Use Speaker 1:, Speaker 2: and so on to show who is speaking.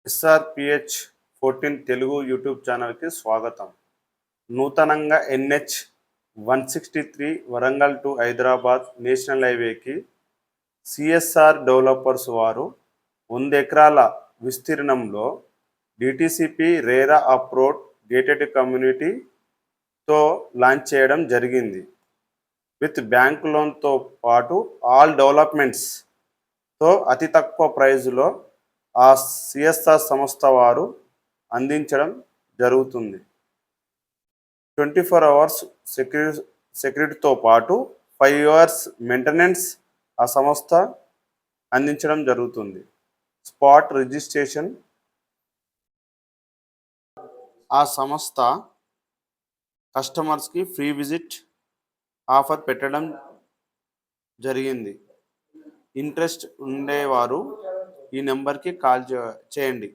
Speaker 1: ఎస్ఆర్పిహెచ్ 14 Telugu YouTube ఛానల్కి స్వాగతం. నూతనంగా NH 163 Warangal to Hyderabad national హైవేకి సిఎస్ఆర్ డెవలపర్స్ వారు 100 ఎకరాల విస్తీర్ణంలో డిటిసిపి రేరా అప్రోడ్ గేటెడ్ కమ్యూనిటీతో లాంచ్ చేయడం జరిగింది. విత్ బ్యాంక్ లోన్తో పాటు ఆల్ డెవలప్మెంట్స్తో అతి తక్కువ ప్రైజులో ఆ సిఎస్ఆర్ సంస్థ వారు అందించడం జరుగుతుంది. 24 అవర్స్ సెక్యూరిటీతో పాటు 5 years మెయింటెనెన్స్ ఆ సంస్థ అందించడం జరుగుతుంది. స్పాట్ రిజిస్ట్రేషన్ ఆ సంస్థ కస్టమర్స్కి ఫ్రీ విజిట్ ఆఫర్ పెట్టడం జరిగింది. ఇంట్రెస్ట్ ఉండేవారు ఈ నెంబర్కి కాల్ చేయండి.